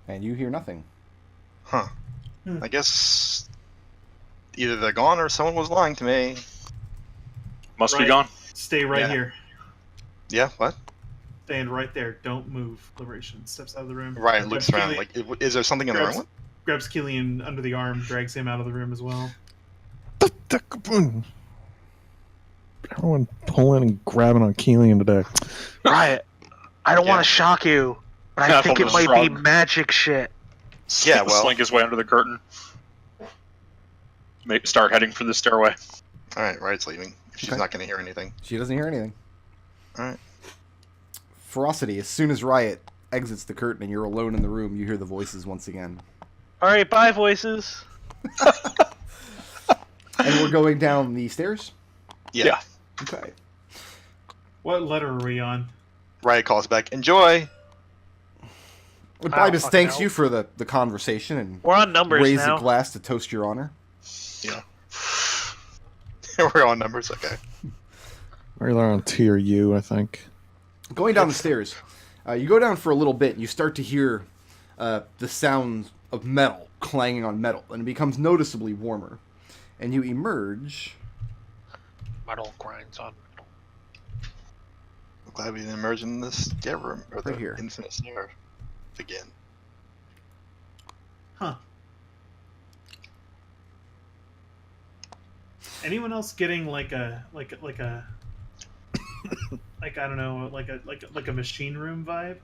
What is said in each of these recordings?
And you hear nothing. Huh. I guess either they're gone or someone was lying to me. Must be gone. Stay right here. Yeah, what? Stand right there. Don't move. Liberation steps out of the room. Right, looks around. Like, is there something in the room? Grabs Kelian under the arm, drags him out of the room as well. Everyone pulling and grabbing on Kelian today. Riot, I don't want to shock you, but I think it might be magic shit. Yeah, well... Slink his way under the curtain. Start heading for the stairway. Alright, Riot's leaving. She's not going to hear anything. She doesn't hear anything. Alright. Ferocity, as soon as Riot exits the curtain and you're alone in the room, you hear the voices once again. Alright, bye, voices. And we're going down the stairs? Yeah. Okay. What letter are we on? Riot calls back, enjoy! Ibis thanks you for the conversation and we're on numbers raise now. a glass to toast your honor. Yeah. We're on numbers, okay. We're on tier U, I think. Going down the stairs, you go down for a little bit and you start to hear the sounds of metal clanging on metal, and it becomes noticeably warmer. And you emerge... Metal grinds on metal. I'm glad we didn't emerge in this room, or the here. infinite snare again. Huh. Anyone else getting like a like I don't know, like a machine room vibe?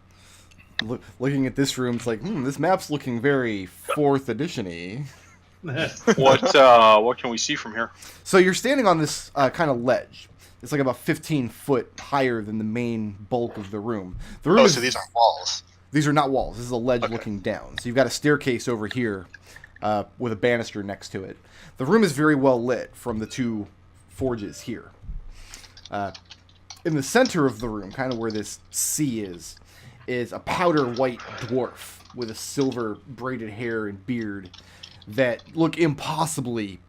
Looking at this room, it's like, this map's looking very 4th edition-y. What can we see from here? So you're standing on this kind of ledge. It's like about 15 foot higher than the main bulk of the room. The room so these aren't walls. These are not walls. This is a ledge looking down. So you've got a staircase over here with a banister next to it. The room is very well lit from the 2 forges here. In the center of the room, kind of where this sea is a powder white dwarf with a silver braided hair and beard that look impossibly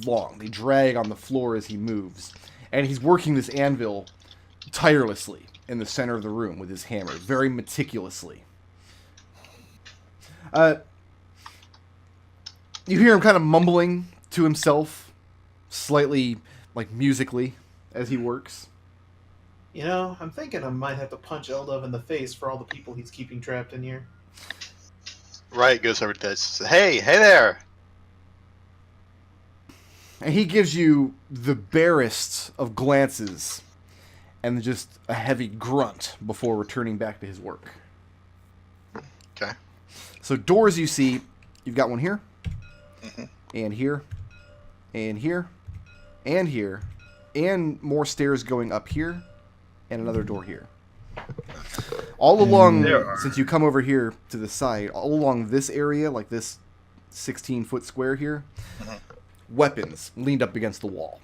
long. They drag on the floor as he moves. And he's working this anvil tirelessly in the center of the room with his hammer, very meticulously. You hear him kind of mumbling to himself, slightly, like, musically, as he works. You know, I'm thinking I might have to punch Eldove in the face for all the people he's keeping trapped in here. Riot goes over to Ted and says, hey there! And he gives you the barest of glances and just a heavy grunt before returning back to his work. Okay. So doors you see, you've got one here, and here, and here, and here, and more stairs going up here, and another door here. All along, since you come over here to the side, all along this area, like this 16-foot square here, weapons leaned up against the wall.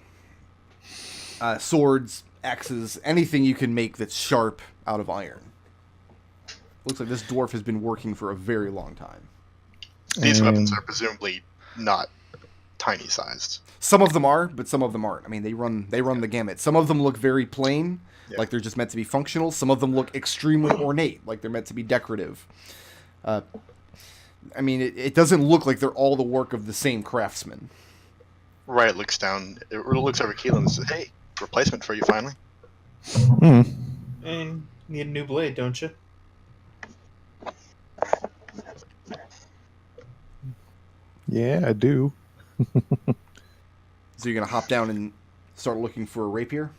Swords, axes, anything you can make that's sharp out of iron. Looks like this dwarf has been working for a very long time. These weapons are presumably not tiny sized. Some of them are, but some of them aren't. I mean, they run the gamut. Some of them look very plain, like they're just meant to be functional. Some of them look extremely ornate, like they're meant to be decorative. I mean, it doesn't look like they're all the work of the same craftsman. Riot looks down, looks over Kelian and says, hey, replacement for you finally. And need a new blade, don't you? Yeah, I do. So you're going to hop down and start looking for a rapier?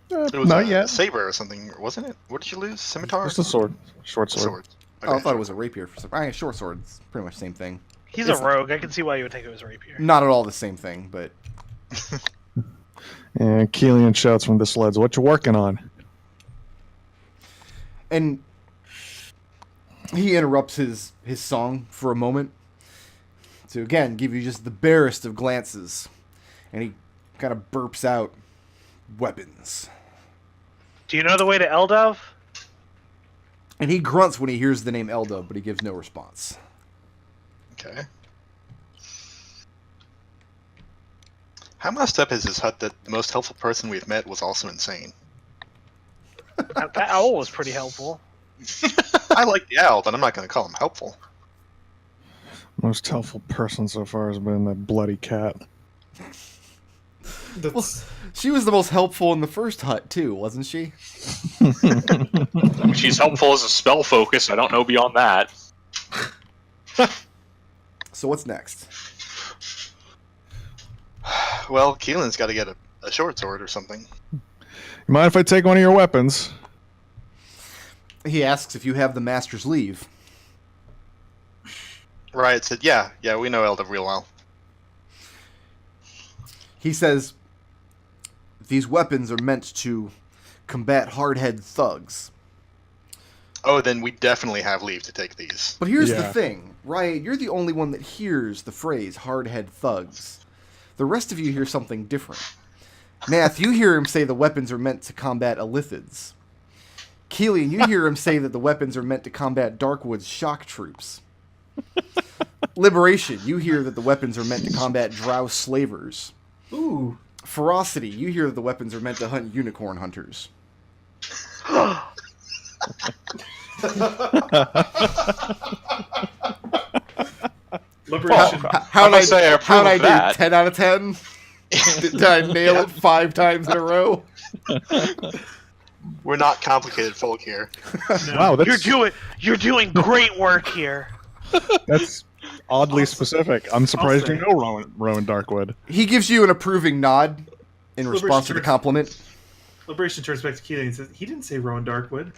It was Not yet. saber or something, wasn't it? What did you lose? Scimitar? Just a sword. Short sword. Okay. Oh, I thought it was a rapier. Short sword. It's pretty much the same thing. He's a rogue. I can see why you would think it was a rapier. Not at all the same thing, but... And Kelian shouts from this ledge, what you working on? And he interrupts his song for a moment to, again, give you just the barest of glances. And he kind of burps out, weapons. Do you know the way to Eldove? And he grunts when he hears the name Eldove, but he gives no response. Okay. How messed up is this hut that the most helpful person we've met was also insane? That owl was pretty helpful. I like the owl, but I'm not going to call him helpful. Most helpful person so far has been that bloody cat. Well, she was the most helpful in the first hut too, wasn't she? She's helpful as a spell focus. I don't know beyond that. So what's next? Well, Keelan's got to get a short sword or something. You mind if I take one of your weapons? He asks if you have the master's leave. Riot said, yeah, we know Eldove real well. He says, these weapons are meant to combat hardhead thugs. Oh, then we definitely have leave to take these. But here's the thing, Riot, you're the only one that hears the phrase hardhead thugs. The rest of you hear something different. Nath, you hear him say the weapons are meant to combat Illithids. Kelian, you hear him say that the weapons are meant to combat Darkwood's shock troops. Liberation, you hear that the weapons are meant to combat Drow slavers. Ooh. Ferocity, you hear that the weapons are meant to hunt unicorn hunters. Liberation. How'd I say I approve how'd I of that. do? 10 out of 10? Did I nail it 5 times in a row? We're not complicated folk here. No. Wow, that's You're doing great work here. that's oddly specific. I'm surprised you say. know Rowan Darkwood. He gives you an approving nod in response to the compliment. Liberation turns back to Kelian and says, he didn't say Rowan Darkwood.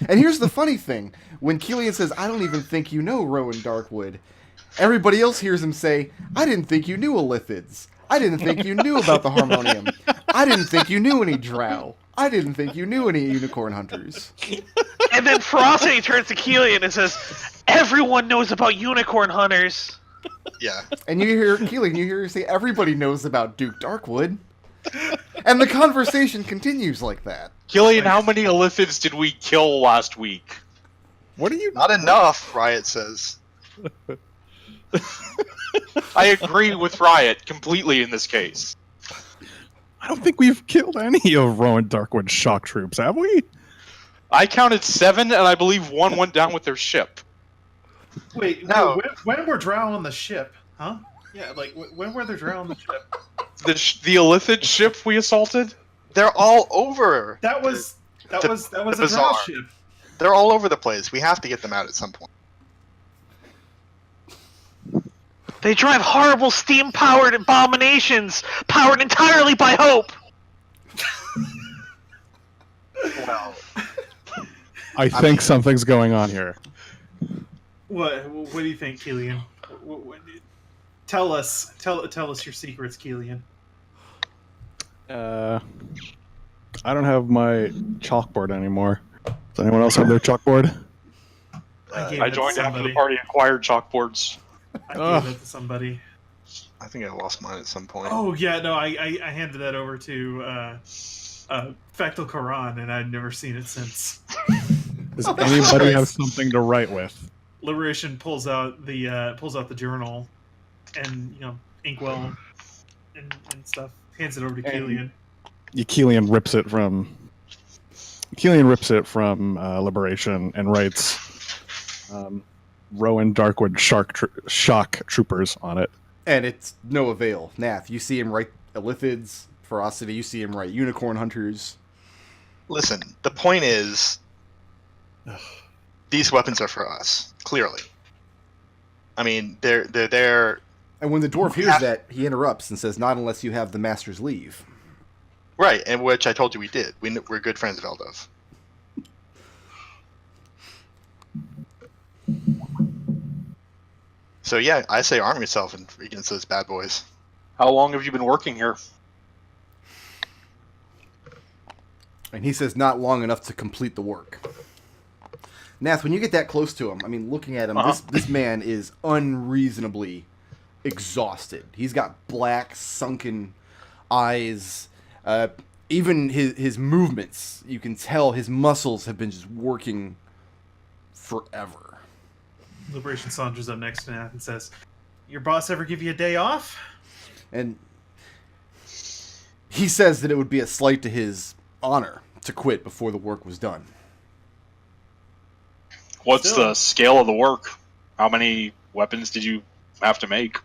And here's the funny thing. When Kelian says, I don't even think you know Rowan Darkwood, everybody else hears him say, I didn't think you knew Illithids. I didn't think you knew about the Harmonium. I didn't think you knew any Drow. I didn't think you knew any unicorn hunters. And then Ferocity turns to Kelian and says, everyone knows about unicorn hunters. Yeah. And you hear Kelian, you hear her say, everybody knows about Duke Darkwood. And the conversation continues like that. Kelian, how many Illithids did we kill last week? What are you? Not enough, Riot says. I agree with Riot completely in this case. I don't think we've killed any of Rowan Darkwood's shock troops, have we? I counted 7, and I believe 1 went down with their ship. Wait, No. when were Drow on the ship? Huh? Yeah, like, when were there Drow on the ship? The Illithid ship we assaulted? They're all over. That was a Drow bazaar. ship. They're all over the place. We have to get them out at some point. They drive horrible steam-powered abominations, powered entirely by hope. Well, I think something's going on here. What do you think, Kelian? Tell us your secrets, Kelian. I don't have my chalkboard anymore. Does anyone else have their chalkboard? I joined after the party acquired chalkboard. I gave it to somebody. I think I lost mine at some point. Oh yeah, no, I handed that over to Factal Quran, and I've never seen it since. Does anybody have something to write with? Liberation pulls out the journal, and inkwell and stuff. Hands it over to Kelian. Kelian rips it from Liberation and writes Rowan Darkwood shock troopers on it. And it's no avail. Nath, you see him write Illithids. Ferocity, you see him write unicorn hunters. Listen, the point is, these weapons are for us. Clearly. I mean, they're there. And when the dwarf hears that, he interrupts and says, not unless you have the master's leave. Right, and which I told you we did. We're good friends of Eldove. So yeah, I say arm yourself against those bad boys. How long have you been working here? And he says, not long enough to complete the work. Nath, when you get that close to him, I mean, looking at him, this man is unreasonably exhausted. He's got black, sunken eyes. Even his movements, you can tell his muscles have been just working forever. Liberation saunters up next to Nath and says, "Your boss ever give you a day off?" And he says that it would be a slight to his honor to quit before the work was done. What's Still. the scale of the work? How many weapons did you have to make?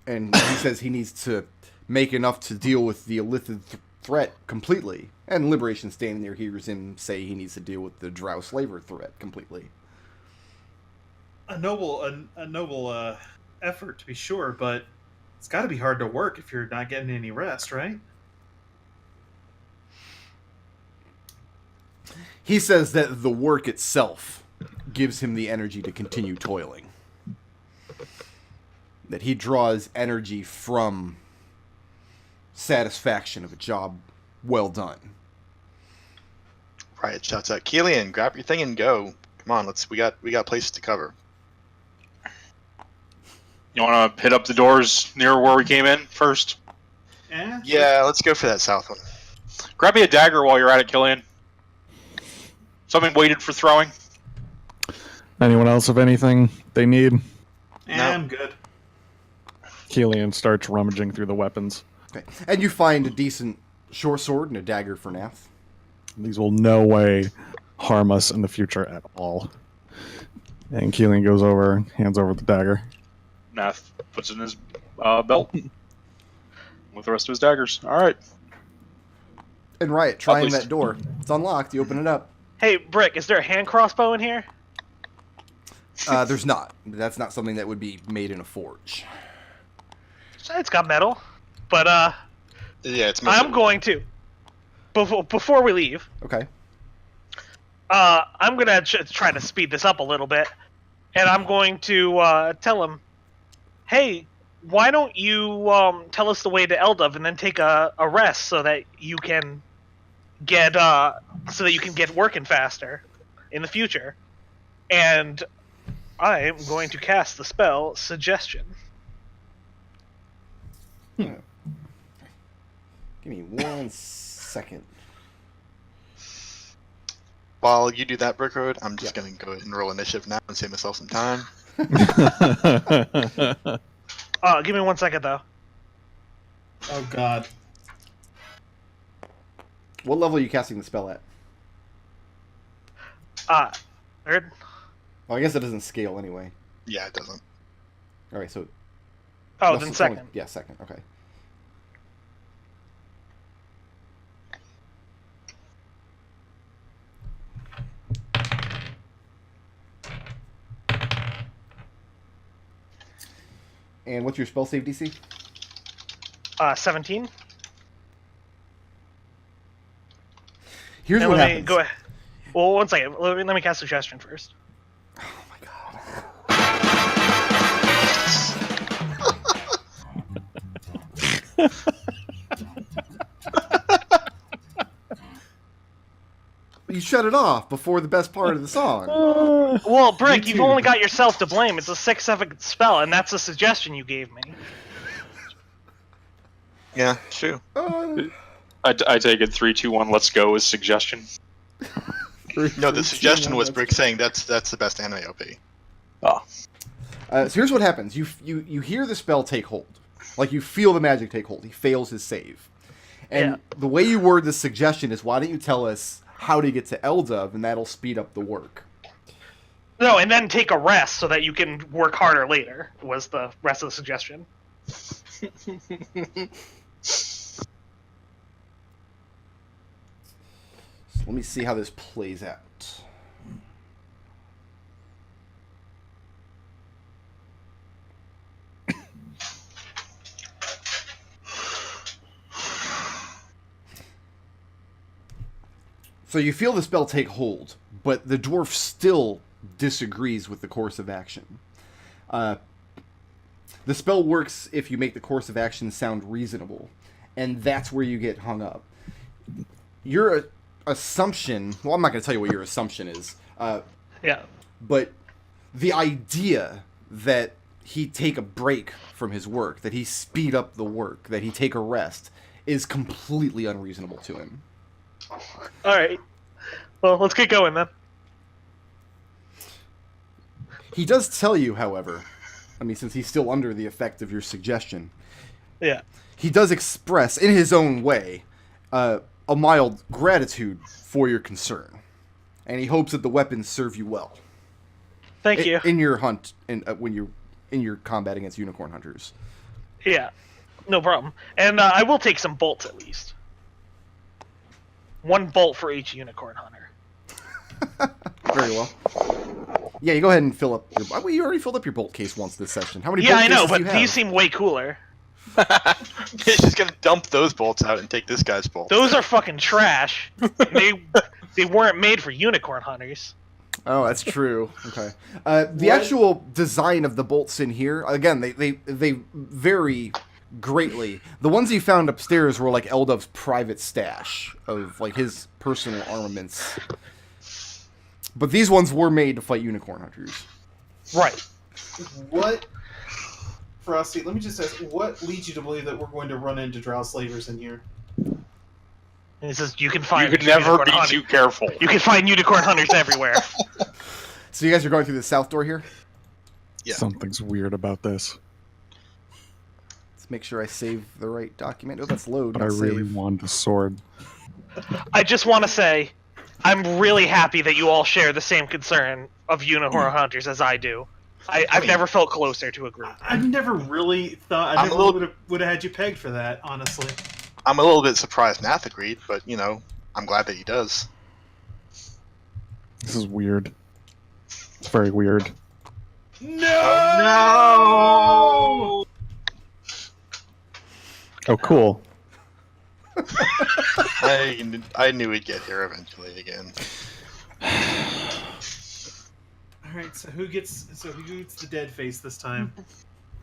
And he says he needs to make enough to deal with the Illithid threat completely. And Liberation standing there hears him say he needs to deal with the Drow Slaver threat completely. A noble effort to be sure, but it's got to be hard to work if you're not getting any rest, right? He says that the work itself gives him the energy to continue toiling. That he draws energy from satisfaction of a job well done. Riot shouts out, Kelian, grab your thing and go. Come on, we got places to cover. You want to hit up the doors near where we came in first? Yeah, let's go for that south one. Grab me a dagger while you're at it, Kelian. Something weighted for throwing. Anyone else have anything they need? No. I'm good. Kelian starts rummaging through the weapons. Okay. And you find a decent short sword and a dagger for Nath. These will no way harm us in the future at all. And Kelian goes over, hands over the dagger. Nath puts it in his belt with the rest of his daggers. All right. And Riot, trying Lovely. that door. It's unlocked. You open it up. Hey, Brick, is there a hand crossbow in here? There's not. That's not something that would be made in a forge. It's got metal, but Yeah, it's I'm going to before we leave. Okay. I'm gonna try to speed this up a little bit, and I'm going to tell him, "Hey, why don't you tell us the way to Eldove and then take a rest so that you can get working faster in the future?" And I am going to cast the spell Suggestion. Give me 1 second. While you do that, Brick Road, I'm just going to go ahead and roll initiative now and save myself some time. Give me 1 second though. Oh God. What level are you casting the spell at? Third. Well, I guess it doesn't scale anyway. Yeah, it doesn't. All right, so... Oh, no, then it's second. only- yeah, second. Okay. And what's your spell save DC? 17. Here's And what let me happens. go ahead. Well, 1 second. Let me cast Suggestion first. Oh my god. You shut it off before the best part of the song. Well, Brick, Me you've too. only got yourself to blame. It's a 6/7 spell, and that's a suggestion you gave me. Yeah, true. I take it 3, 2, 1. Let's go is suggestion. No, the suggestion was Brick saying that's the best anime OP. Oh. So here's what happens. You hear the spell take hold. Like, you feel the magic take hold. He fails his save. And the way you word this suggestion is, why don't you tell us how to get to Eldove, and that'll speed up the work. No, and then take a rest so that you can work harder later, was the rest of the suggestion. So let me see how this plays out. So you feel the spell take hold, but the dwarf still disagrees with the course of action. The spell works if you make the course of action sound reasonable, and that's where you get hung up. Your assumption... Well, I'm not going to tell you what your assumption is. But the idea that he take a break from his work, that he speed up the work, that he take a rest, is completely unreasonable to him. Alright. Well, let's get going then. He does tell you, however, I mean, since he's still under the effect of your suggestion, he does express, in his own way, a mild gratitude for your concern. And he hopes that the weapons serve you well. Thank you. In your hunt, when you're in your combat against unicorn hunters. Yeah, no problem. And I will take some bolts at least. 1 bolt for each unicorn hunter. Very well. Yeah, you go ahead and fill up your... Well, you already filled up your bolt case once this session. How many Yeah, bolt I know, cases do but you have? these seem way cooler. He's just gonna dump those bolts out and take this guy's bolt. Those are fucking trash. They weren't made for unicorn hunters. Oh, that's true. Okay. The actual design of the bolts in here, again, they vary greatly. The ones you found upstairs were like Eldove's private stash of like his personal armaments. But these ones were made to fight unicorn hunters. Right. What, Frosty? Let me just ask, what leads you to believe that we're going to run into drow slavers in here? And he says you can You find could never unicorn be hunters. too careful. You can find unicorn hunters everywhere. So you guys are going through the south door here? Yeah. Something's weird about this, Let's make sure I save the right document. Oh, that's load, but I not really save. want a sword. I just want to say, I'm really happy that you all share the same concern of unicorn hunters as I do. I've never felt closer to a group. I've never really thought. I I'm a never little- would have had you pegged for that, honestly. I'm a little bit surprised Nath agreed, but you know, I'm glad that he does. This is weird. It's very weird. No! Oh, cool. I knew he'd get here eventually again. All right, so who gets the dead face this time?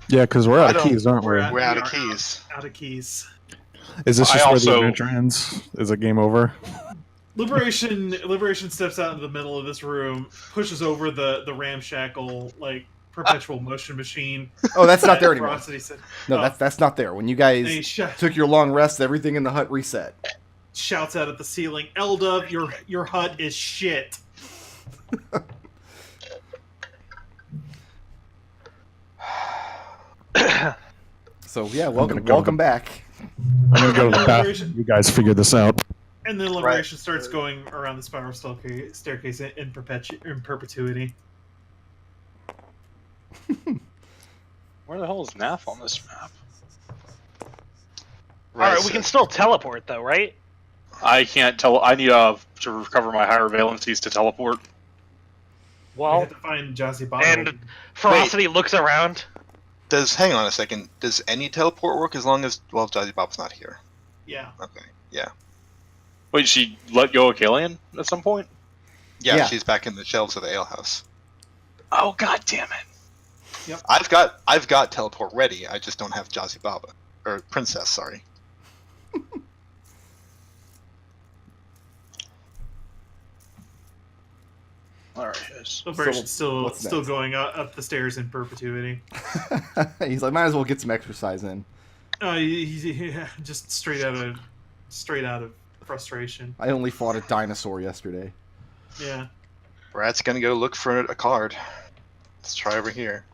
Yeah, because we're I out of don't- keys, aren't we? We're out of keys. Out of keys. Is this I just where also- the adventure ends? Is it game over? Liberation steps out into the middle of this room, pushes over the ramshackle like perpetual motion machine. Oh, that's not there anymore. Ferocity said, No, Oh. that's not there. When you and he guys took your long rest, everything in the hut reset. shouts out at the ceiling, "Eldove, your hut is shit." So yeah, gonna welcome go. back. I'm gonna go to the Liberation- bathroom. You guys figure this out. And then Liberation starts going around the spiral staircase in perpetuity. Where the hell is Nath on this map? Alright, we can still teleport though, right? I can't tell. I need to recover my higher valencies to teleport. We Well, have to find Jazzy Bob. and Ferocity looks around. Hang on a second. Does any teleport work as long as Jazzy Bob's not here? Yeah. Okay. Yeah. Wait, she let go of Kelian at some point? Yeah. She's back in the shelves of the alehouse. Oh, god damn it. I've got teleport ready. I just don't have Jazzy Baba or Princess. Sorry. Alright, guys. Liberation's still what's still next? going up the stairs in perpetuity. He's like, might as well get some exercise in. Just straight out of frustration. I only fought a dinosaur yesterday. Yeah. Brad's gonna go look for a card. Let's try over here.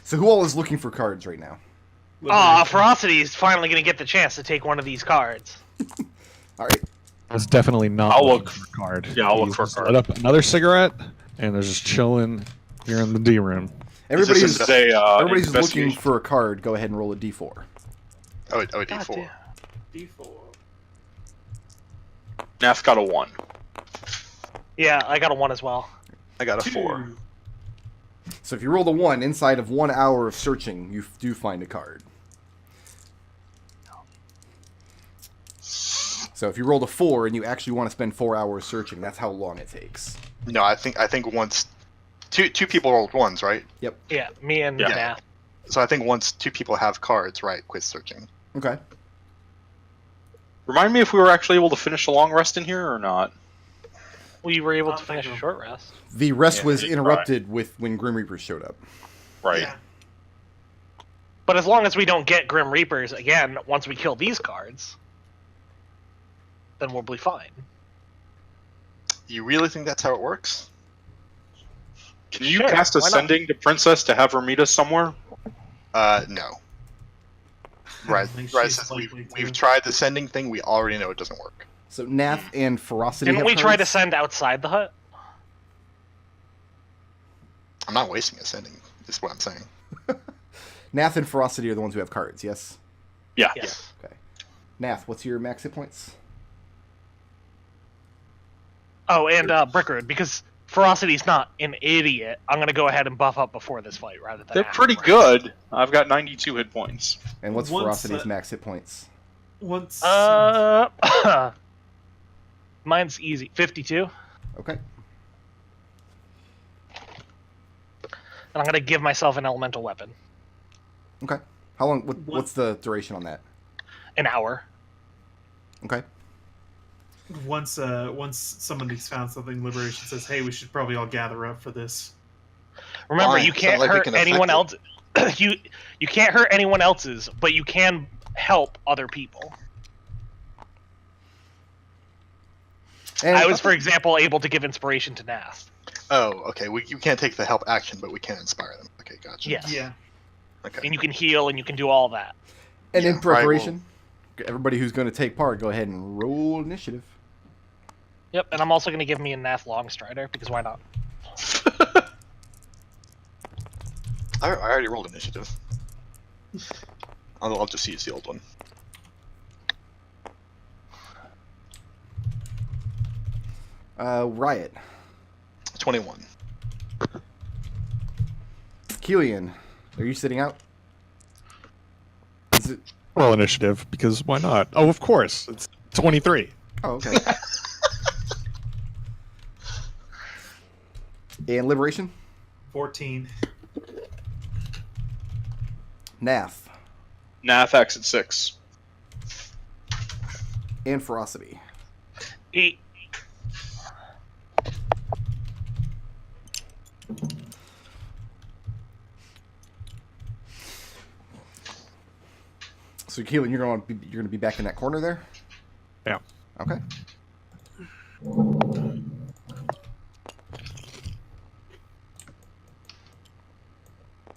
So who all is looking for cards right now? Liberation. Ferocity is finally going to get the chance to take one of these cards. All right. I was definitely not I'll looking look- for a card. yeah, I'll look He's for a just card. lit up another cigarette, and they're just chilling here in the D room. Everybody's This is a, everybody's looking investigation. for a card. Go ahead and roll a d4. Oh, a God D4. damn. D4. Nath got a 1. Yeah, I got a 1 as well. I got a 4. 2. So if you roll a 1, inside of 1 hour of searching, you do find a card. So if you rolled a 4 and you actually want to spend 4 hours searching, that's how long it takes. No, I think once two people rolled ones, right? Yeah, me and Yeah. Nath. So I think once 2 people have cards, right, quit searching. Okay. Remind me if we were actually able to finish a long rest in here or not. We were able to I'll finish take a them. short rest. The rest Yeah, was right. interrupted with when Grim Reapers showed up. Right. Yeah. But as long as we don't get Grim Reapers again once we kill these cards, then we'll be fine. You really think that's how it works? Can you Sure, cast why not? Ascending to Princess to have her meet us somewhere? No. Right. think Right. she's Says likely to. we've tried the sending thing. We already know it doesn't work. So Nath and Ferocity Didn't have we try to cards? send outside the hut? I'm not wasting a sending, is what I'm saying. Nath and Ferocity are the ones who have cards, yes? Yeah. Yes. Okay. Nath, what's your max hit points? Oh, and Brickroot, because Ferocity's not an idiot, I'm going to go ahead and buff up before this fight rather than They're pretty afterwards. good. I've got 92 hit points. And what's Once, Ferocity's max hit points? Once. Mine's easy. 52. Okay. And I'm going to give myself an elemental weapon. Okay. How long? What's the duration on that? An hour. Okay. Once somebody's found something, Liberation says, "Hey, we should probably all gather up for this." Remember, Why? you It's can't not like we hurt can anyone affect else. You can't hurt anyone else's, but you can help other people. And I was, for example, able to give inspiration to Nath. Oh, okay. You can't take the help action, but we can inspire them. Okay, gotcha. Yes. Yeah. Okay. And you can heal, and you can do all that. And in Yeah, preparation, everybody who's going to take part, go ahead and roll initiative. Yep, and I'm also going to give me a Nath Longstrider, because why not? I already rolled initiative. I'll just use the old one. Riot. 21. Kelian, are you sitting out? Is it? Roll initiative, because why not? Oh, of course. It's 23. Oh, okay. And Liberation? 14. Nath. Nath X at 6. And Ferocity. 8. So Kelian, you're going to be back in that corner there? Yeah. Okay.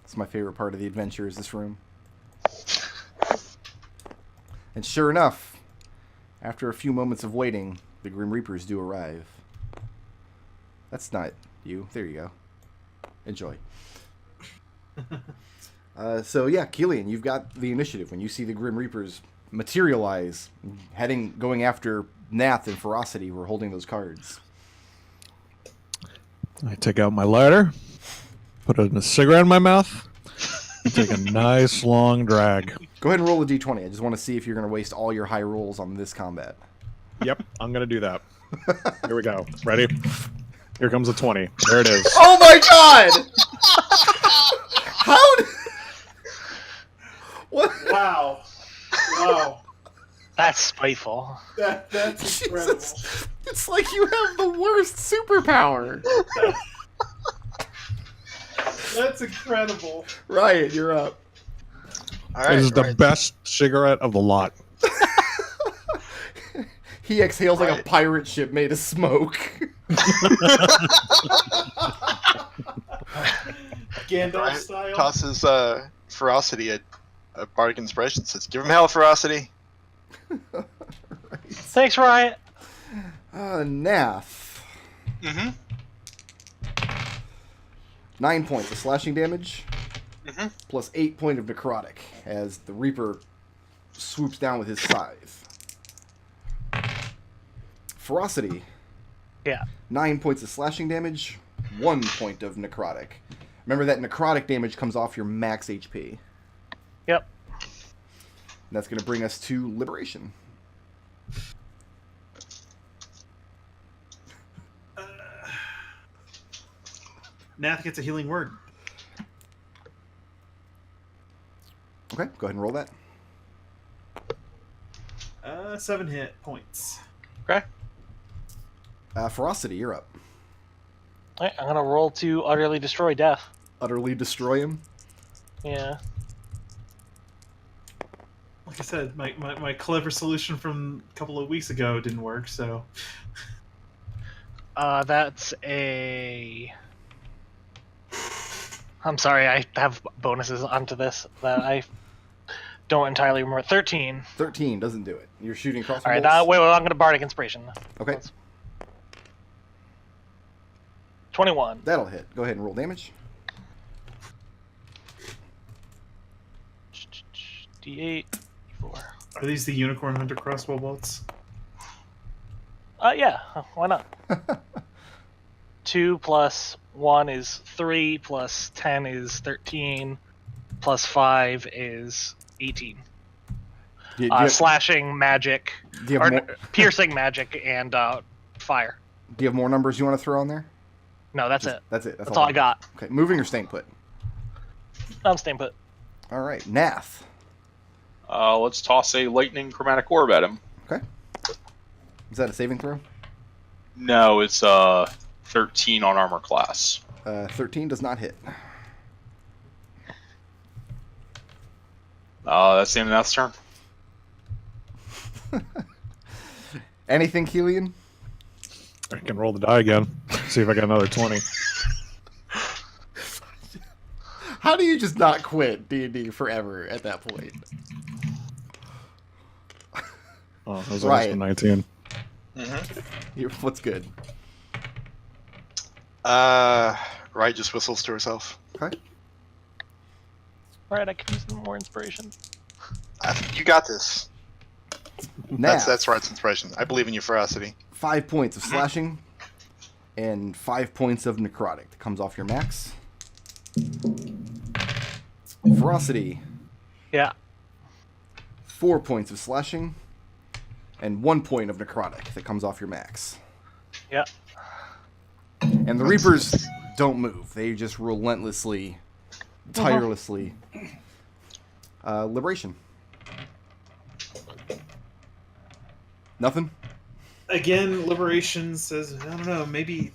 It's my favorite part of the adventure is this room. And sure enough, after a few moments of waiting, the Grim Reapers do arrive. That's not you. There you go. Enjoy. So yeah, Kelian, you've got the initiative. When you see the Grim Reapers materialize, going after Nath and Ferocity, who are holding those cards. I take out my lighter, put a cigarette in my mouth, and take a nice long drag. Go ahead and roll a d20. I just want to see if you're going to waste all your high rolls on this combat. Yep, I'm going to do that. Here we go. Ready? Here comes a 20. There it is. Oh my god! How? What? Wow. Wow. That's spiteful. That's incredible. Jesus. It's like you have the worst superpower. That's incredible. Riot, you're up. All It right. is the right. best cigarette of the lot. He exhales like a Right. pirate ship made of smoke. Gandalf Right. style. Tosses Ferocity a bardic inspiration. Says, "Give him hell, Ferocity." Thanks, Riot. Nath. Mm-hmm. 9 points of slashing damage, Mhm. plus 8 points of necrotic, as the Reaper swoops down with his scythe. Ferocity. Yeah. 9 points of slashing damage, 1 point of necrotic. Remember that necrotic damage comes off your max HP. Yep. And that's going to bring us to Liberation. Nath gets a healing word. Okay, go ahead and roll that. 7 hit points. Okay. Ferocity, you're up. Alright, I'm gonna roll to utterly destroy death. Utterly destroy him. Yeah. Like I said, my clever solution from a couple of weeks ago didn't work, so... That's a... I'm sorry, I have bonuses onto this that I don't entirely remember. 13. 13 doesn't do it. You're shooting crossbow Alright, bolts? wait, I'm gonna Bardic Inspiration. Okay, 21. that'll hit. Go ahead and roll damage. D8, D4. Are these the Unicorn Hunter crossbow bolts? Yeah, why not? 2 plus 1 is 3, plus 10 is 13, plus 5 is 18. Do you have, Slashing magic, do you have or more, piercing magic, and fire. do you have more numbers you want to throw on there? No, that's it. That's it. That's all I got. Okay, moving or staying put? I'm staying put. All right, Nath. Let's toss a lightning chromatic orb at him. Okay. Is that a saving throw? No, it's 13 on armor class. 13 does not hit. That's the end of Nath's turn. Anything, Kelian? I can roll the die again. See if I got another 20. How do you just not quit D&D forever at that point? Oh, that was Riot. almost a 19. What's good? Riot just whistles to herself. Okay. Alright, I can use some more inspiration. You got this. Nath. That's Riot's inspiration. I believe in your ferocity. 5 points of slashing and 5 points of necrotic. That comes off your max. Ferocity. Yeah. 4 points of slashing and 1 point of necrotic. That comes off your max. Yeah. And the Reapers don't move. They just relentlessly, tirelessly. Liberation. Nothing? Again, Liberation says, I don't know, maybe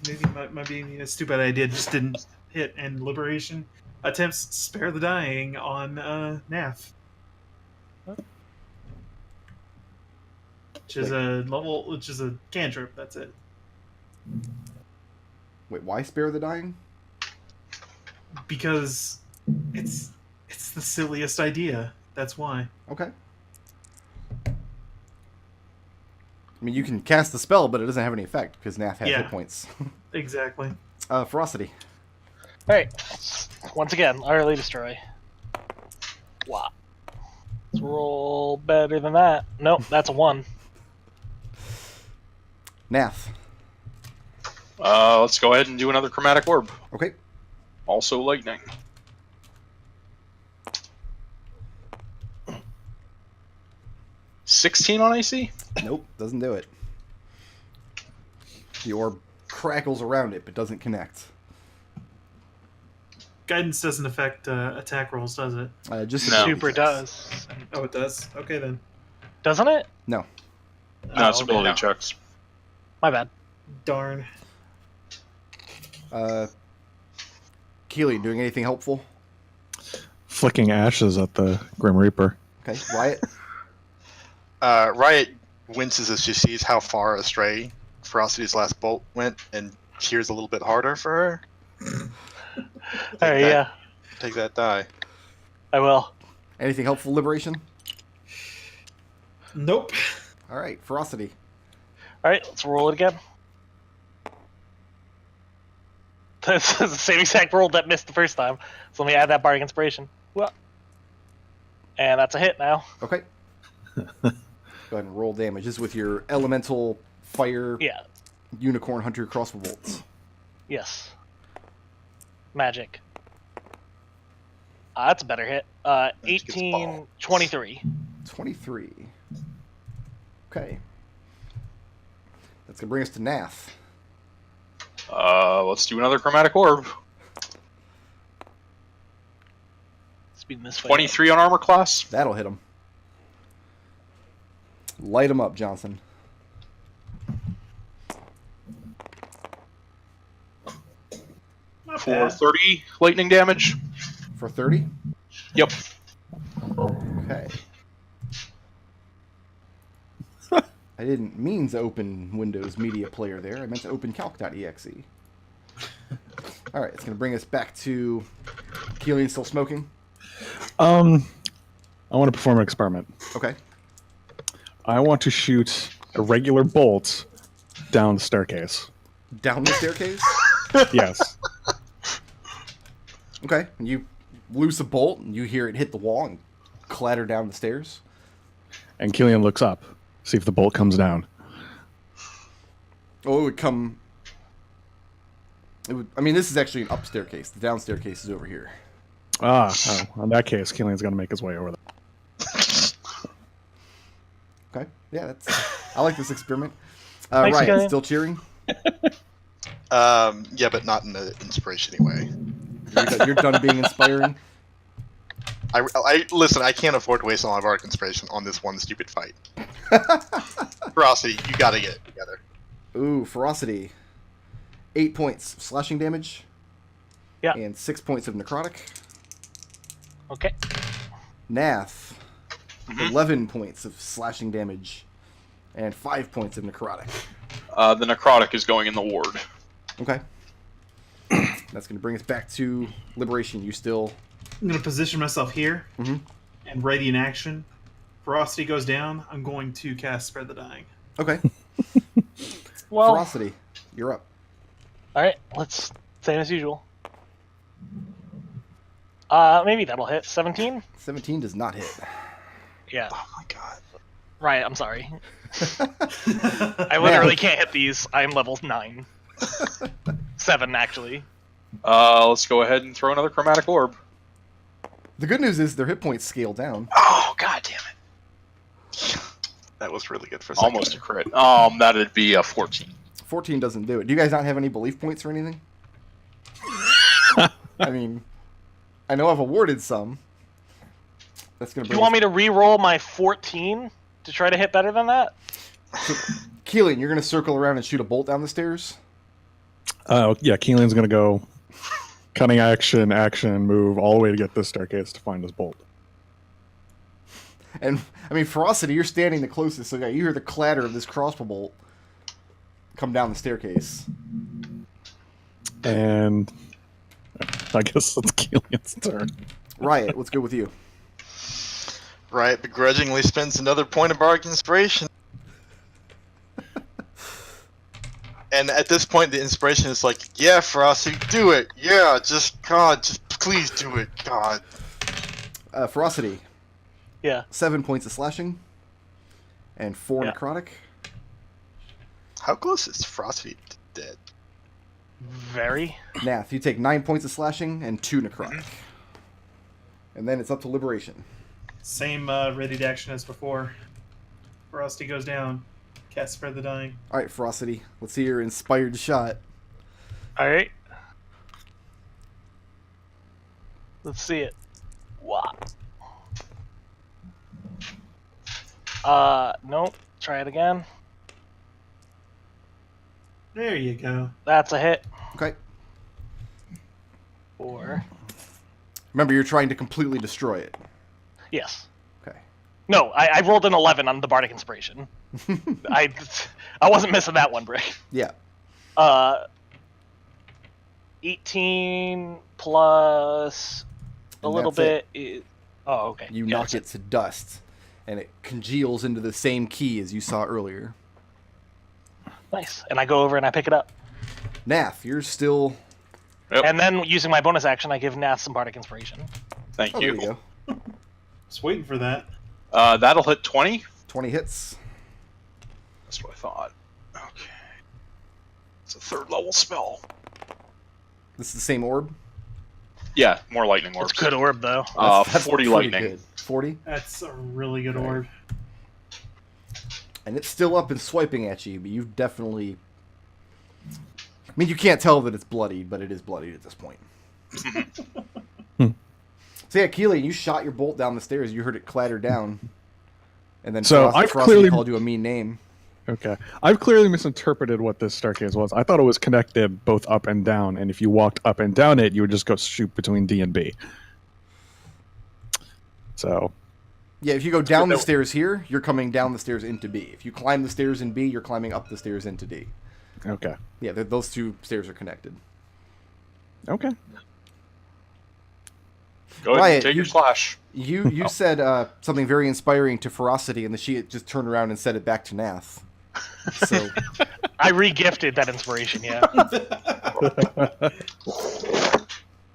my being a stupid idea just didn't hit, and Liberation attempts to spare the dying on Nath. Which is a cantrip, that's it. Wait, why spare the dying? Because it's the silliest idea. That's why. Okay. I mean, you can cast the spell, but it doesn't have any effect because Nath has Yeah. hit points. Exactly. Ferocity. Alright. Once again, utterly destroy. Wow. Let's roll better than that. Nope, that's a 1. Nath. Let's go ahead and do another chromatic orb. Okay. Also lightning. $16 on AC? Nope, doesn't do it. The orb crackles around it, but doesn't connect. Guidance doesn't affect attack rolls, does it? Just No. ability Super checks. does. Oh, it does? Okay, then. Doesn't it? No. No, it's Oh, ability okay. checks. My bad. Darn. Kelian, doing anything helpful? Flicking ashes at the Grim Reaper. Okay. Riot. Riot winces as she sees how far astray Ferocity's last bolt went and cheers a little bit harder for her. Alright, yeah. Take that die. I will. Anything helpful, Liberation? Nope. All right. Ferocity. Alright, let's roll it again. This is the same exact roll that missed the first time. So let me add that bardic inspiration. Well, and that's a hit now. Okay. Go ahead and roll damages with your elemental fire Yeah. unicorn hunter crossbow bolts. Yes. Magic. That's a better hit. gets 18, balls. 23. 23. Okay. That's gonna bring us to Nath. Let's do another chromatic orb. Speeding this fight 23 on armor class. That'll hit him. Light him up, Johnson. Not For bad. 30 lightning damage. For 30? Yep. Okay. I didn't mean to open Windows Media Player there. I meant to open calc.exe. Alright, it's going to bring us back to Kelian still smoking. I want to perform an experiment. Okay. I want to shoot a regular bolt down the staircase. Down the staircase? Yes. Okay. You loose a bolt and you hear it hit the wall and clatter down the stairs. And Kelian looks up, see if the bolt comes down. Oh, it would come... I mean, this is actually an up staircase. The down staircase is over here. In that case, Kelian's going to make his way over there. Okay, yeah, I like this experiment. Thanks, Riot, Kelian. still cheering? Yeah, but not in the inspiration anyway. You're done being inspiring? I listen. I can't afford to waste all my bardic inspiration on this one stupid fight. Ferocity, you gotta get it together. Ooh, ferocity. 8 points slashing damage. Yeah. And 6 points of necrotic. Okay. Nath. 11 points of slashing damage. And 5 points of necrotic. The necrotic is going in the ward. Okay. That's going to bring us back to Liberation. You still... I'm going to position myself here Mhm. and ready in action. Ferocity goes down. I'm going to cast Spare the Dying. Okay. Well, Ferocity, you're up. all right. Let's same as usual. Maybe that'll hit. 17. 17 does not hit. Yeah. Oh my god. Right. I'm sorry. I literally can't hit these. I'm level 9. 7 actually. Let's go ahead and throw another chromatic orb. The good news is their hit points scale down. Oh, god damn it. That was really good for a second. Almost a crit. That'd be a 14. 14 doesn't do it. Do you guys not have any belief points or anything? I mean, I know I've awarded some. That's gonna. Do you want me to re-roll my 14 to try to hit better than that? Kelian, you're gonna circle around and shoot a bolt down the stairs. Yeah, Kelian's going to go cunning action, move all the way to get this staircase to find his bolt. And I mean, Ferocity, you're standing the closest, so yeah, you hear the clatter of this crossbow bolt come down the staircase. And I guess it's Kelian's turn. Riot, what's good with you? Riot begrudgingly spends another point of bardic inspiration. And at this point, the inspiration is like, yeah, Ferocity, do it. Yeah, just please do it, God. Ferocity. Yeah. 7 points of slashing. And 4 Yeah. necrotic. How close is Ferocity to dead? Very. Nath, you take 9 points of slashing and 2 necrotic. And then it's up to Liberation. Same ready to action as before. Ferocity goes down. Cast Spare the Dying. Alright, Ferocity, let's see your inspired shot. All right. Let's see it. Wow. Nope. Try it again. There you go. That's a hit. Okay. 4. Remember, you're trying to completely destroy it. Yes. Okay. No, I rolled an 11 on the Bardic Inspiration. I wasn't missing that one, Brick. Yeah. 18 plus a And little that's bit. Oh, okay. You Yeah, knock that's it to dust, and it congeals into the same key as you saw earlier. Nice. And I go over and I pick it up. Nath, you're still... Yep. And then using my bonus action, I give Nath some Bardic Inspiration. Thank Oh, you. there you go. Just waiting for that. That'll hit 20. 20 hits. That's what I thought. Okay. It's a 3rd level spell. This is the same orb. Yeah, more lightning orbs. It's a good orb, though. That's 40 pretty lightning. good. 40? That's a really good orb. And it's still up and swiping at you, but you've definitely... I mean, you can't tell that it's bloodied, but it is bloodied at this point. So yeah, Kelian, you shot your bolt down the stairs. You heard it clatter down. And then So I've Frosty clearly- called you a mean name. Okay. I've clearly misinterpreted what this staircase was. I thought it was connected both up and down, and if you walked up and down it, you would just go shoot between D and B. So, Yeah, if you go down the stairs here, you're coming down the stairs into B. If you climb the stairs in B, you're climbing up the stairs into D. okay. Yeah, those two stairs are connected. Okay. Go ahead Riot, and take you- your slash. You said something very inspiring to Ferocity, and she just turned around and said it back to Nath. So I re-gifted that inspiration, yeah.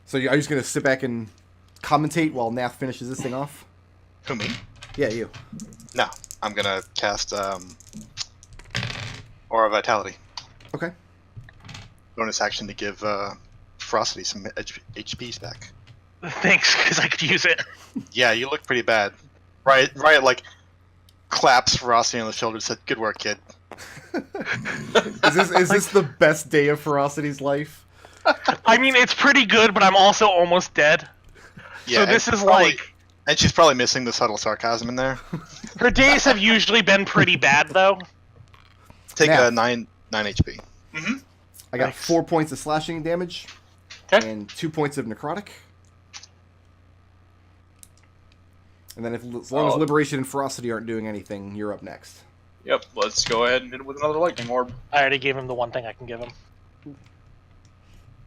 So are you just going to sit back and commentate while Nath finishes this thing off? Who, me? Yeah, you. No, I'm gonna cast Aura Vitality. Okay. Bonus action to give Ferocity some HPs back. Thanks, because I could use it. Yeah, you look pretty bad. Riot like claps Ferocity on the shoulder and said, "Good work, kid." Is this the best day of Ferocity's life? I mean, it's pretty good, but I'm also almost dead. Yeah, So this and is probably- like... and she's probably missing the subtle sarcasm in there. Her days have usually been pretty bad, though. Take Now. 9 HP. Mm-hmm. I got Nice. 4 points of slashing damage. Okay. And 2 points of necrotic. And then as long as Oh. Liberation and Ferocity aren't doing anything, you're up next. Yep, let's go ahead and hit it with another lightning orb. I already gave him the one thing I can give him.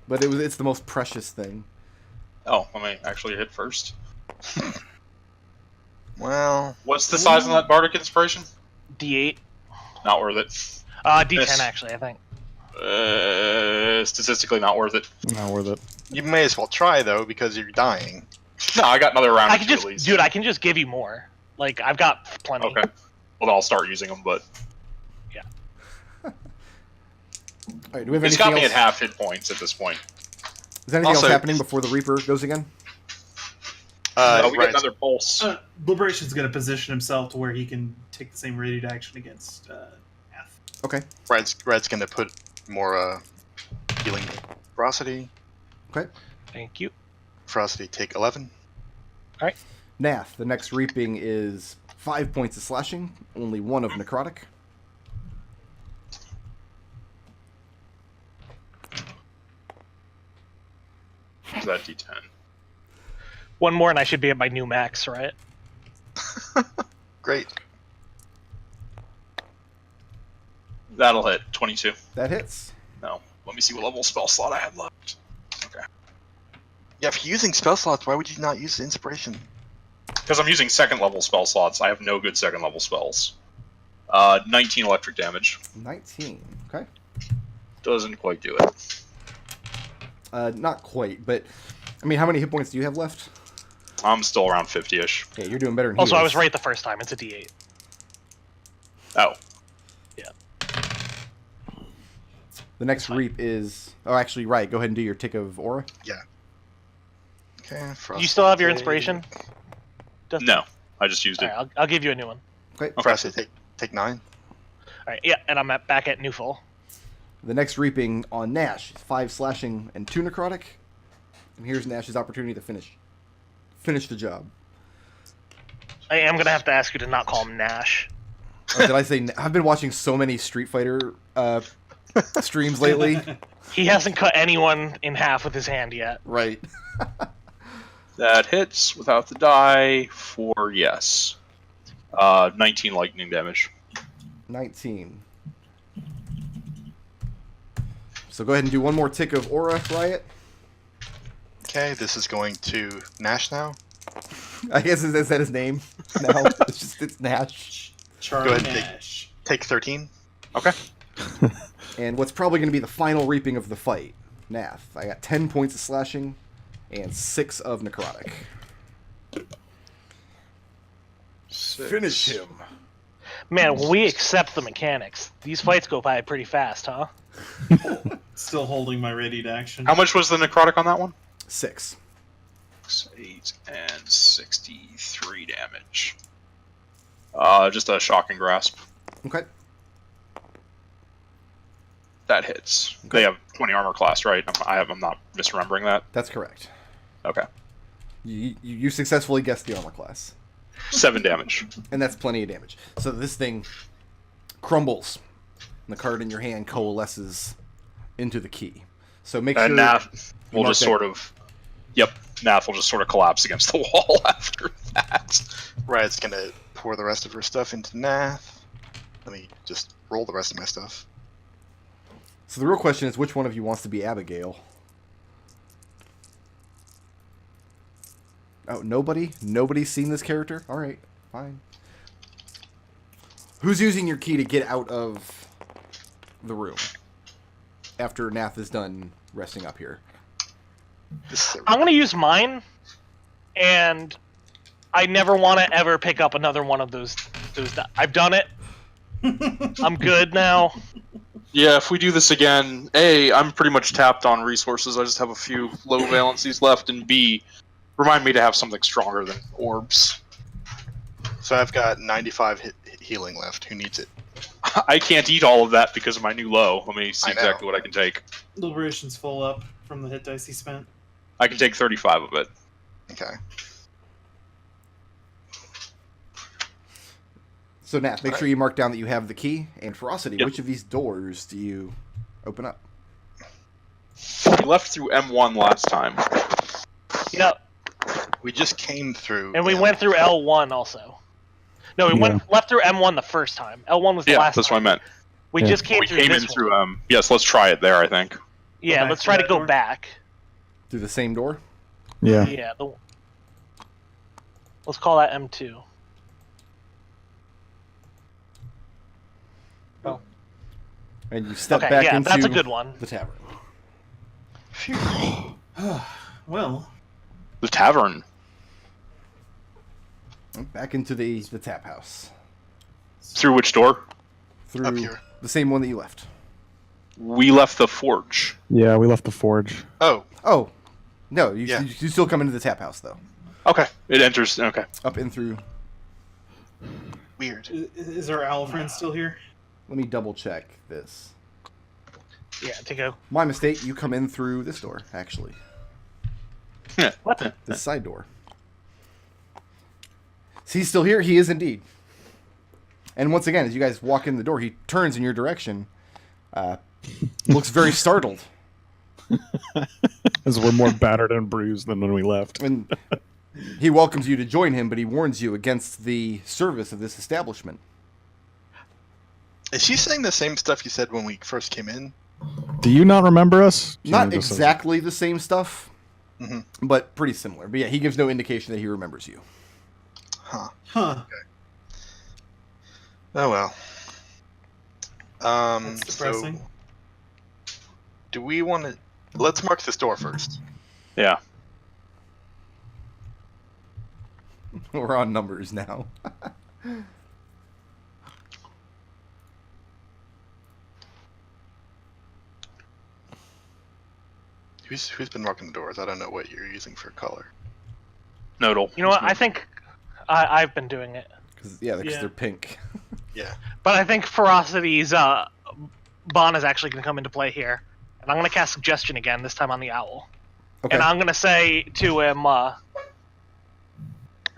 But it's the most precious thing. Oh, let me actually hit first. Well, What's the size of that Bardic Inspiration? D8. Not worth it. D10, Yes. actually, I think. Statistically not worth it. Not worth it. you may as well try though because you're dying. No, I got another round I or can two just... at least. Dude, I can just give you more. Like, I've got plenty. Okay. Well, then I'll start using them, but Alright, do we have it's anything got me else? at half hit points at this point. Is anything Also- else happening before the Reaper goes again? We Right. get another pulse. Liberation's going to position himself to where he can take the same radiant action against Nath. Okay. Red's gonna put more healing Ferocity. Okay. Thank you. Ferocity take 11. Nath, the next reaping is 5 points of slashing, only 1 of necrotic. Is that D10? One more and I should be at my new max, right? Great. That'll hit. 22. That hits. No. Let me see what level spell slot I had left. Okay. Yeah, if you're using spell slots, why would you not use Inspiration? Because I'm using second level spell slots, I have no good second level spells. 19 electric damage. 19. Okay. Doesn't quite do it. Not quite, but... I mean, how many hit points do you have left? I'm still around 50-ish. Yeah, you're doing better than he Also, I is. was right the first time. It's a D8. Oh. The next reap is... Oh, actually, right. Go ahead and do your tick of aura. Okay. You still have your take- inspiration? Dustin? No. I just used it. Alright, I'll give you a new one. Okay. Ferocity take 9. Alright, yeah, and I'm back at new full. The next reaping on Nash is 5 slashing and 2 necrotic. And here's Nash's opportunity to finish the job. I am going to have to ask you to not call him Nash. Or did I say... I've been watching so many Street Fighter streams lately. He hasn't cut anyone in half with his hand yet. Right. That hits without the die for yes. 19 lightning damage. 19. So go ahead and do one more tick of aura, Riot. Okay, this is going to Nash now. I guess is that his name? No, it's Nash. Charlie Go ahead and Nash. Take 13. Okay. And what's probably going to be the final reaping of the fight, Nath. I got 10 points of slashing and 6 of necrotic. Finish him. Man, when we accept the mechanics, these fights go by pretty fast, huh? Still holding my radiant action. How much was the necrotic on that one? 6. 8 and 63 damage. Just a shocking grasp. Okay. That hits. They have 20 armor class, right? I'm not misremembering that. That's correct. Okay. You successfully guessed the armor class. 7 damage. And that's plenty of damage. So this thing crumbles. And the card in your hand coalesces into the key. So make sure... And Nath will mark just that- sort of... Yep. Nath will just sort of collapse against the wall after that. Riot's gonna pour the rest of her stuff into Nath. Let me just roll the rest of my stuff. So the real question is, which one of you wants to be Abigail? Oh, nobody? Nobody's seen this character? Alright, fine. Who's using your key to get out of the room? After Nath is done resting up here. This is I'm going to use mine, and I never want to ever pick up another one of those. I've done it. I'm good now. Yeah, if we do this again, A, I'm pretty much tapped on resources. I just have a few low valencies left, and B, remind me to have something stronger than orbs. So I've got 95 healing left. Who needs it? I can't eat all of that because of my new low. Let me see I know. exactly what I can take. Liberation's full up from the hit dice he spent. I can take 35 of it. Okay. So, Nath, make All sure you mark down that you have the key. And Ferocity, Yep. which of these doors do you open up? We left through M1 last time. Yep. We just came through. And we went through L1 also. No, we left through M1 the first time. L1 was the Yeah, last that's time. what I meant. We just came We through came this in one. through, yes, let's try it there, I think. Yeah, back let's to try to that go door? back. Through the same door? Yeah. Yeah. Let's call that M2. And you step Okay, back yeah, into that's a good one. the tavern. Well, The tavern. Back into the tap house. Through which door? Through Up here. the same one that you left. We left the forge. Yeah, we left the forge. Oh, Oh, no, you, Yeah. you still come into the tap house, though. Okay, it enters. Okay. Up and through. weird. is our owl friend still here? Let me double check this. Yeah, take a... My mistake, you come in through this door, actually. What? This side door. Is he still here? He is indeed. And once again, as you guys walk in the door, he turns in your direction. Looks very startled. As we're more battered and bruised than when we left. And he welcomes you to join him, but he warns you against the service of this establishment. Is she saying the same stuff you said when we first came in? Do you not remember us? Not Keenan just says- exactly the same stuff, Mhm. but pretty similar. But yeah, he gives no indication that he remembers you. Huh. Huh. Oh well. That's So, depressing. do we want to? Let's mark this door first. Yeah. We're on numbers now. Who's been marking the doors? I don't know what you're using for color. Nodal. You know what? I think I've been doing it. Because Yeah. they're pink. Yeah. But I think Ferocity's Bond is actually going to come into play here. And I'm going to cast Suggestion again, this time on the owl. Okay. And I'm going to say to him,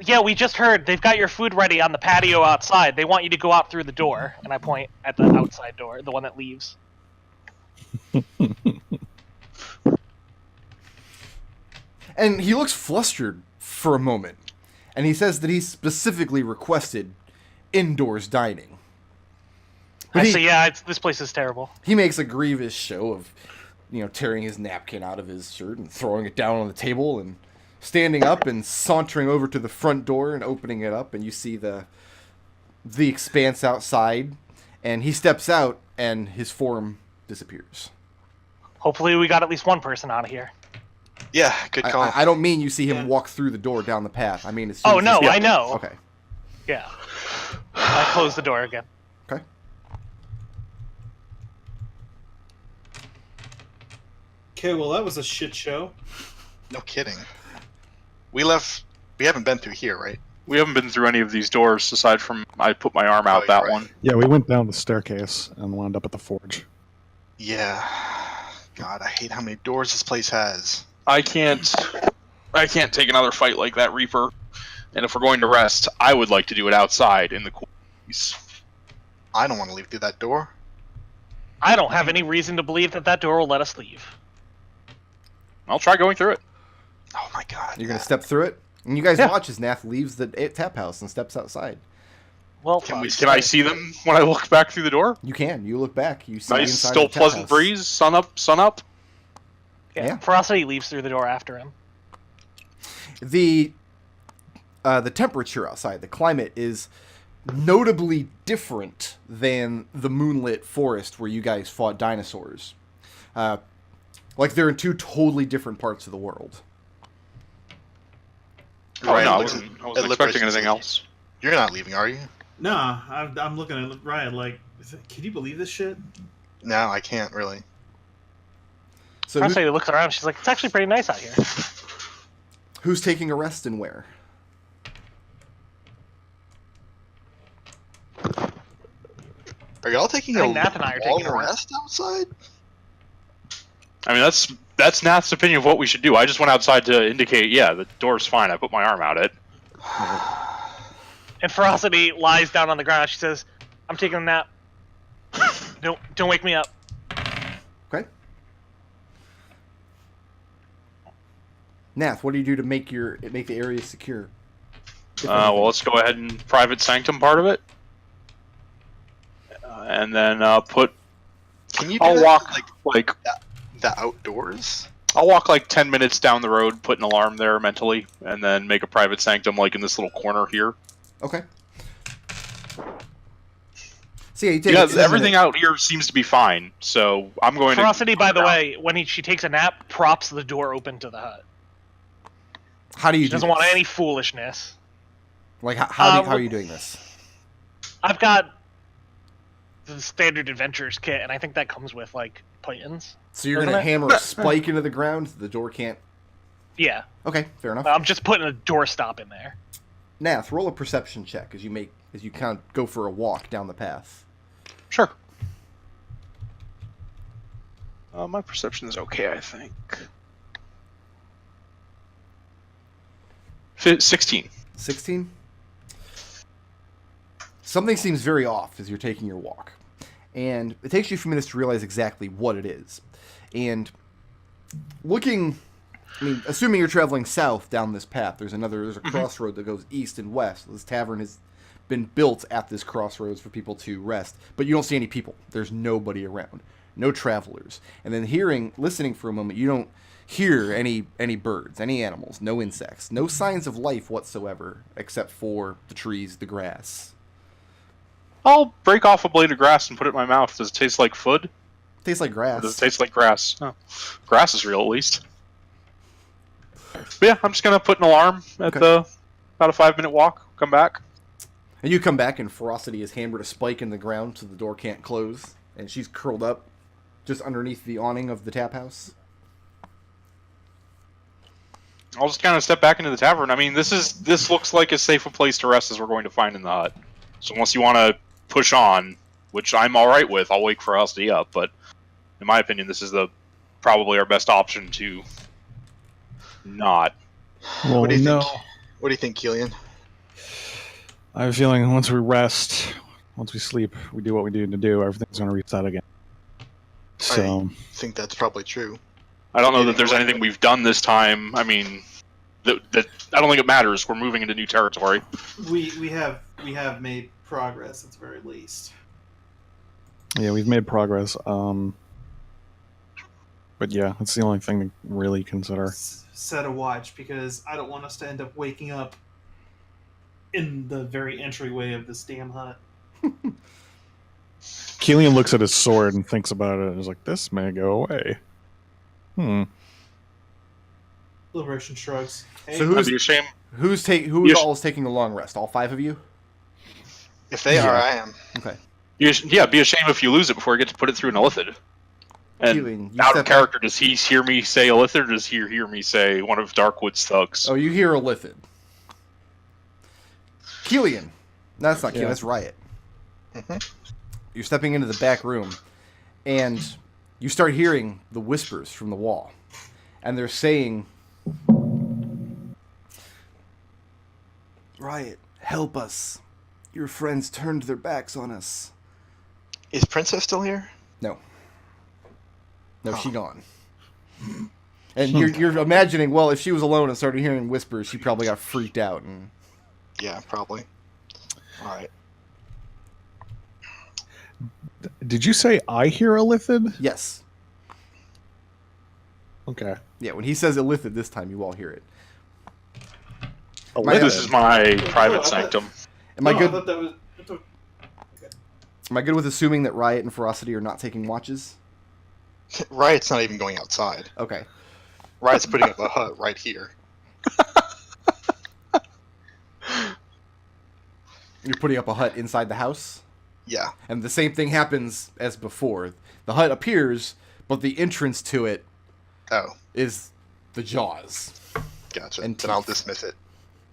yeah, we just heard they've got your food ready on the patio outside. They want you to go out through the door. And I point at the outside door, the one that leaves. And he looks flustered for a moment. And he says that he specifically requested indoors dining. But I he, say, yeah, this place is terrible. he makes a grievous show of, tearing his napkin out of his shirt and throwing it down on the table and standing up and sauntering over to the front door and opening it up. And you see the expanse outside. And he steps out and his form disappears. Hopefully we got at least one person out of here. Yeah. Good call. I don't mean you see him Yeah. walk through the door down the path. I mean, as soon Oh, as no, he's- I know. Okay. Yeah. I close the door again. Okay. Okay, well that was a shit show. No kidding. We left. We haven't been through here, right? We haven't been through any of these doors aside from I put my arm out you're that right. one. Yeah, we went down the staircase and wound up at the forge. Yeah. God, I hate how many doors this place has. I can't take another fight like that, Reaper. And if we're going to rest, I would like to do it outside in the cool breeze. I don't want to leave through that door. I don't have any reason to believe that door will let us leave. I'll try going through it. Oh my God. You're going to step through it? And you guys Yeah. watch as Nath leaves the tap house and steps outside. Well, Can we Can I see them when I look back through the door? You can. You look back. You see Nice, inside still the tap pleasant house. breeze, sun up, sun up. Yeah. Ferocity leaves through the door after him. The temperature outside, the climate is notably different than the moonlit forest where you guys fought dinosaurs. Like they're in two totally different parts of the world. Oh, Riot no, I looks wasn't at expecting Liberation anything says, else. You're not leaving, are you? Nah, I'm looking at Riot like, can you believe this shit? No, I can't really. So Frosty looks around. She's like, it's actually pretty nice out here. who's taking a rest and where? Are y'all taking I a think Nath and I are long taking a rest outside? I mean, that's Nath's opinion of what we should do. I just went outside to indicate, yeah, the door's fine. I put my arm out it. And Ferocity lies down on the ground. She says, I'm taking a nap. Don't wake me up. Okay. Nath, what do you do to make the area secure? Well, let's go ahead and private sanctum part of it. And then put... Can you do I'll that, walk, like... the outdoors? I'll walk like 10 minutes down the road, put an alarm there mentally, and then make a private sanctum like in this little corner here. Okay. So yeah, you take Yeah, everything out here seems to be fine, so I'm going Ferocity, to... by the way, when she takes a nap, props the door open to the hut. How do you She do doesn't this? want any foolishness. Like how are you doing this? I've got the standard adventurers kit, and I think that comes with, like, Titans. So you're Doesn't gonna it? hammer a spike into the ground so the door can't... Yeah. Okay, fair enough. I'm just putting a doorstop in there. Nath, roll a perception check as you kind of go for a walk down the path. Sure. My perception is okay, I think. 16. 16? Something seems very off as you're taking your walk. And it takes you a few minutes to realize exactly what it is. And assuming you're traveling south down this path, there's a crossroad that goes east and west. This tavern has been built at this crossroads for people to rest. But you don't see any people. There's nobody around. No travelers. And then listening for a moment, you don't hear any birds, any animals, no insects, no signs of life whatsoever, except for the trees, the grass. I'll break off a blade of grass and put it in my mouth. Does it taste like food? Tastes like grass. Or does it taste like grass? Oh. Grass is real, at least. But yeah, I'm just going to put an alarm at about a 5-minute walk. Come back. And you come back, and Ferocity has hammered a spike in the ground so the door can't close. And she's curled up just underneath the awning of the tap house. I'll just kind of step back into the tavern. I mean, this looks like as safe a place to rest as we're going to find in the hut. So unless you want to push on, which I'm all right with, I'll wake Ferocity up. But in my opinion, this is probably our best option to not. Well, What do you no. think? What do you think, Kelian? I have a feeling once we rest, once we sleep, we do what we need to do, everything's going to reset again. So, I think that's probably true. I don't know that there's anything we've done this time. I mean, that I don't think it matters. We're moving into new territory. We have made progress at the very least. yeah, we've made progress. But yeah, that's the only thing to really consider. Set a watch, because I don't want us to end up waking up in the very entryway of this damn hut. Kelian looks at his sword and thinks about it and is like, this may go away. Liberation shrugs. Hey, So I'd be ashamed. who Yes. all is taking the long rest? All 5 of you? If they are, I am. Okay. Yeah, be ashamed if you lose it before you get to put it through an illithid. And Kelian, you out step of character, does he hear me say illithid, or does he hear me say one of Darkwood's thugs? Oh, you hear a Lithid. Kelian. No, that's not Kelian, Yeah. that's Riot. Mhm. You're stepping into the back room, and you start hearing the whispers from the wall. And they're saying, Riot, help us. Your friends turned their backs on us. Is Princess still here? No. No, Oh. she gone. And you're imagining, well, if she was alone and started hearing whispers, she probably got freaked out. And Yeah, probably. All right. Did you say I hear a Lithid? yes. Okay. Yeah, when he says Illithid this time, you all hear it. This is my private sanctum. Am I No, good? I thought that was. Am I good with assuming that Riot and Ferocity are not taking watches? Riot's not even going outside. Okay. Riot's putting up a hut right here. You're putting up a hut inside the house? Yeah. And the same thing happens as before. The hut appears, but the entrance to it Oh, is the jaws. gotcha. And Then I'll teeth. dismiss it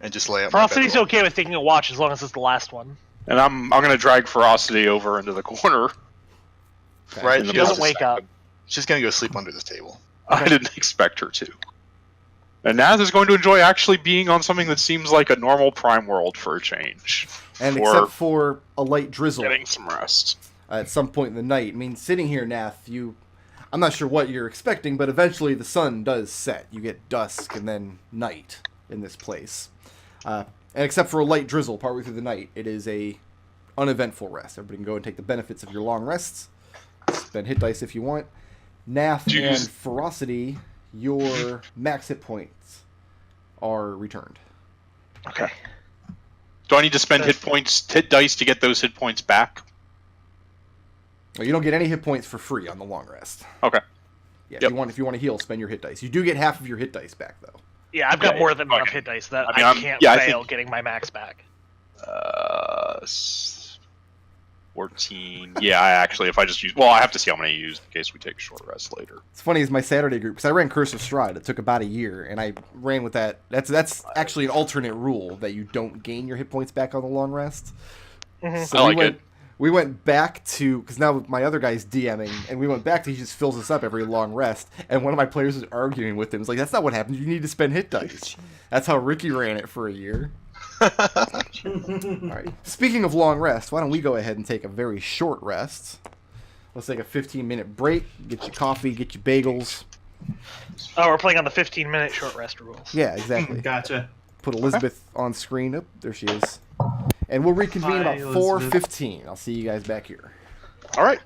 and just lay up my Ferocity's bedroll. okay with taking a watch as long as it's the last one. And I'm going to drag Ferocity over into the corner. Okay. Right? in the She doesn't middle. wake up. She's gonna go sleep under this table. I didn't expect her to. And Nath is going to enjoy actually being on something that seems like a normal Prime world for a change. And for except for a light drizzle getting some rest. at some point in the night. I mean, sitting here, Nath, I'm not sure what you're expecting, but eventually the sun does set. You get dusk and then night in this place. And except for a light drizzle partway through the night, it is a uneventful rest. Everybody can go and take the benefits of your long rests. Spend hit dice if you want. Nath and Jeez. Ferocity, your max hit points are returned. Okay. Do I need to spend hit dice to get those hit points back? Well, you don't get any hit points for free on the long rest. Okay. Yeah, Yep. if you want to heal, spend your hit dice. You do get half of your hit dice back, though. Yeah, I've got Yeah, more than enough okay. hit dice that I mean, I I'm- can't yeah, I fail think- getting my max back. 14. Yeah, I actually, if I just use... Well, I have to see how many I use in case we take a short rest later. It's funny as my Saturday group, because I ran Curse of Strahd. It took about a year, and I ran with that. That's actually an alternate rule, that you don't gain your hit points back on the long rest. So I like it. We went back to, because now my other guy's DMing, and we went back to he just fills us up every long rest, and one of my players was arguing with him. It's like, that's not what happens. You need to spend hit dice. That's how Ricky ran it for a year. All right. Speaking of long rest, why don't we go ahead and take a very short rest? Let's take a 15-minute break. Get your coffee, get your bagels. Oh, we're playing on the 15-minute short rest rules. Yeah, exactly. Gotcha. Put Elizabeth on screen. Oh, there she is. And we'll reconvene Hi, about Elizabeth. 4:15. I'll see you guys back here. All right.